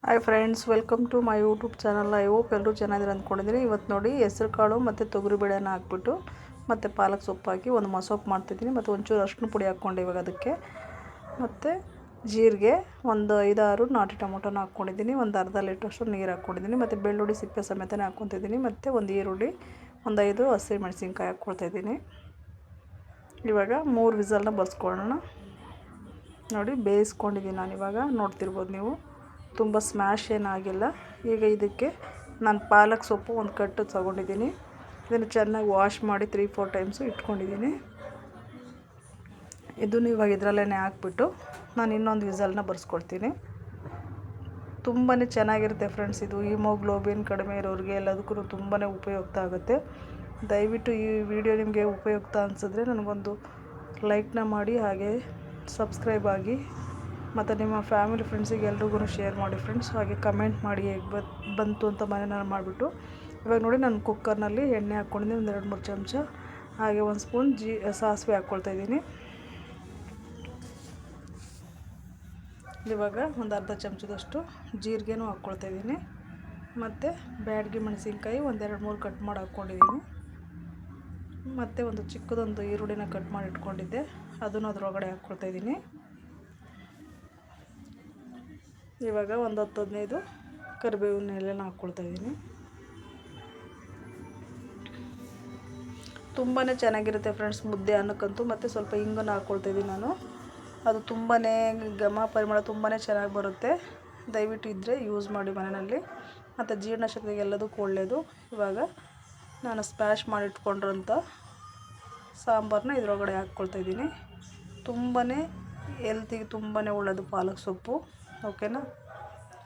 Hi friends, welcome to my YouTube channel. I hope ಎಲ್ಲರೂ ಚೆನ್ನಾಗಿದ್ದೀರ ಅಂದ್ಕೊಂಡಿದ್ದೀನಿ. ಇವತ್ತು ನೋಡಿ ಹೆಸರು ಕಾಳು ಮತ್ತು ತೊಗರಿಬೇಳೆನ ಹಾಕ್ಬಿಟ್ಟು ಮತ್ತು ಪಾಲಕ್ ಸೊಪ್ಪು ಹಾಕಿ ಒಂದು ಮಸೊಪ್ಪು ಮಾಡ್ತಿದ್ದೀನಿ. ಮತ್ತು ಒಂಚೂರು ಅರಿಶಿನ ಪುಡಿ ಹಾಕ್ಕೊಂಡು ಇವಾಗ ಅದಕ್ಕೆ ಮತ್ತು ಜೀರಿಗೆ, ಒಂದು 5-6 ನಾಟಿ ಟೊಮೊಟೊನ ಹಾಕ್ಕೊಂಡಿದ್ದೀನಿ. ಒಂದು ಅರ್ಧ ಲೀಟ್ರಷ್ಟು ನೀರು ಹಾಕ್ಕೊಂಡಿದ್ದೀನಿ. ಮತ್ತು ಬೆಳ್ಳುಳ್ಳಿ ಸಿಪ್ಪೆ ಸಮೇತನೇ ಹಾಕ್ಕೊತಿದ್ದೀನಿ. ಮತ್ತು ಒಂದು ಈರುಳ್ಳಿ, ಒಂದು 5 ಹಸಿಮೆಣಸಿನ್ಕಾಯಿ ಹಾಕ್ಕೊಳ್ತಾಯಿದ್ದೀನಿ. ಇವಾಗ 3 ವಿಸಲ್ನ ಬರ್ಸ್ಕೊಳ್ಳೋಣ. ನೋಡಿ ಬೇಯಿಸ್ಕೊಂಡಿದ್ದೀನಿ ನಾನು. ಇವಾಗ ನೋಡ್ತಿರ್ಬೋದು ನೀವು, ತುಂಬ ಸ್ಮ್ಯಾಶ್ ಏನಾಗಿಲ್ಲ. ಈಗ ಇದಕ್ಕೆ ನಾನು ಪಾಲಕ್ ಸೊಪ್ಪು ಒಂದು ಕಟ್ಟು ತೊಗೊಂಡಿದ್ದೀನಿ. ಇದನ್ನು ಚೆನ್ನಾಗಿ ವಾಶ್ ಮಾಡಿ 3-4 ಟೈಮ್ಸು ಇಟ್ಕೊಂಡಿದ್ದೀನಿ. ಇದನ್ನು ಇವಾಗ ಇದರಲ್ಲೇ ಹಾಕ್ಬಿಟ್ಟು ನಾನು ಇನ್ನೊಂದು ವಿಸಲ್ನ ಬರ್ಸ್ಕೊಳ್ತೀನಿ. ತುಂಬಾ ಚೆನ್ನಾಗಿರುತ್ತೆ ಫ್ರೆಂಡ್ಸ್. ಇದು ಹಿಮೋಗ್ಲೋಬಿನ್ ಕಡಿಮೆ ಇರೋರಿಗೆ ಎಲ್ಲದಕ್ಕೂ ತುಂಬಾ ಉಪಯುಕ್ತ ಆಗುತ್ತೆ. ದಯವಿಟ್ಟು ಈ ವಿಡಿಯೋ ನಿಮಗೆ ಉಪಯುಕ್ತ ಅನಿಸಿದ್ರೆ ನನಗೊಂದು ಲೈಕ್ನ ಮಾಡಿ, ಹಾಗೆ ಸಬ್ಸ್ಕ್ರೈಬ್ ಆಗಿ, ಮತ್ತು ನಿಮ್ಮ ಫ್ಯಾಮಿಲಿ ಫ್ರೆಂಡ್ಸಿಗೆ ಎಲ್ರಿಗೂ ಶೇರ್ ಮಾಡಿ ಫ್ರೆಂಡ್ಸ್. ಹಾಗೆ ಕಮೆಂಟ್ ಮಾಡಿ ಹೇಗೆ ಬಂತು ಅಂತ ಮನೆಯಲ್ಲಿ ಮಾಡಿಬಿಟ್ಟು. ಇವಾಗ ನೋಡಿ, ನಾನು ಕುಕ್ಕರ್ನಲ್ಲಿ ಎಣ್ಣೆ ಹಾಕ್ಕೊಂಡಿದ್ದೀನಿ, ಒಂದು 2-3 ಚಮಚ. ಹಾಗೆ 1 ಸ್ಪೂನ್ ಸಾಸಿವೆ ಹಾಕ್ಕೊಳ್ತಾಯಿದ್ದೀನಿ. ಇವಾಗ ಒಂದು ಅರ್ಧ ಚಮಚದಷ್ಟು ಜೀರಿಗೆನೂ ಹಾಕ್ಕೊಳ್ತಾಯಿದ್ದೀನಿ. ಮತ್ತು ಬ್ಯಾಡಗಿ ಮೆಣಸಿನ್ಕಾಯಿ ಒಂದು 2-3 ಕಟ್ ಮಾಡಿ ಹಾಕ್ಕೊಂಡಿದ್ದೀನಿ. ಮತ್ತು ಒಂದು ಚಿಕ್ಕದೊಂದು ಈರುಳ್ಳಿನ ಕಟ್ ಮಾಡಿ ಇಟ್ಕೊಂಡಿದ್ದೆ, ಅದನ್ನು ಅದರೊಳಗಡೆ ಹಾಕ್ಕೊಳ್ತಾಯಿದ್ದೀನಿ. ಇವಾಗ ಒಂದು 10-15 ಕರಿಬೇವಿನ ಎಲೆನ ಹಾಕ್ಕೊಳ್ತಾಯಿದ್ದೀನಿ. ತುಂಬಾ ಚೆನ್ನಾಗಿರುತ್ತೆ ಫ್ರೆಂಡ್ಸ್ ಮುದ್ದೆ ಅನ್ನಕ್ಕಂತೂ. ಮತ್ತು ಸ್ವಲ್ಪ ಹಿಂಗನ್ನು ಹಾಕ್ಕೊಳ್ತಾಯಿದ್ದೀನಿ ನಾನು. ಅದು ತುಂಬಾ ಘಮ ಪರಿಮಳ ತುಂಬಾ ಚೆನ್ನಾಗಿ ಬರುತ್ತೆ. ದಯವಿಟ್ಟು ಇದ್ದರೆ ಯೂಸ್ ಮಾಡಿ ಮನೆಯಲ್ಲಿ. ಮತ್ತು ಜೀರ್ಣಶಕ್ತಿಗೆ ಎಲ್ಲದಕ್ಕೂ ಒಳ್ಳೆಯದು. ಇವಾಗ ನಾನು ಸ್ಮ್ಯಾಶ್ ಮಾಡಿಟ್ಕೊಂಡಿರೋಂಥ ಸಾಂಬಾರನ್ನ ಇದರೊಳಗಡೆ ಹಾಕ್ಕೊಳ್ತಾಯಿದ್ದೀನಿ. ತುಂಬಾ ಹೆಲ್ತಿಗೆ ತುಂಬಾ ಒಳ್ಳೆಯದು ಪಾಲಕ್ ಸೊಪ್ಪು. ಓಕೆನಾ?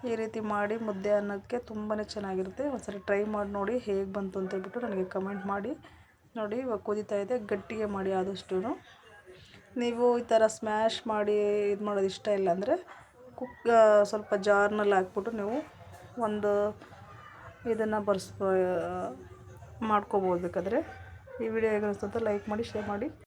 ಈ ರೀತಿ ಮಾಡಿ ಮುದ್ದೆ ಅನ್ನಕ್ಕೆ ತುಂಬಾ ಚೆನ್ನಾಗಿರುತ್ತೆ. ಒಂದ್ಸರಿ ಟ್ರೈ ಮಾಡಿ ನೋಡಿ ಹೇಗೆ ಬಂತು ಅಂತೇಳ್ಬಿಟ್ಟು ನನಗೆ ಕಮೆಂಟ್ ಮಾಡಿ. ನೋಡಿ ಇವಾಗ ಕುದೀತಾ ಇದೆ, ಗಟ್ಟಿಗೆ ಮಾಡಿ ಆದಷ್ಟು. ನೀವು ಈ ಥರ ಸ್ಮ್ಯಾಶ್ ಮಾಡಿ ಇದು ಮಾಡೋದು ಇಷ್ಟ ಇಲ್ಲ ಅಂದರೆ ಸ್ವಲ್ಪ ಜಾರ್ನಲ್ಲಿ ಹಾಕ್ಬಿಟ್ಟು ನೀವು ಒಂದು ಇದನ್ನು ಮಾಡ್ಕೋಬೋದು ಬೇಕಾದರೆ. ಈ ವಿಡಿಯೋ ಹೇಗೆ ಅನಿಸ್ತು ಅಂತ ಲೈಕ್ ಮಾಡಿ, ಶೇರ್ ಮಾಡಿ.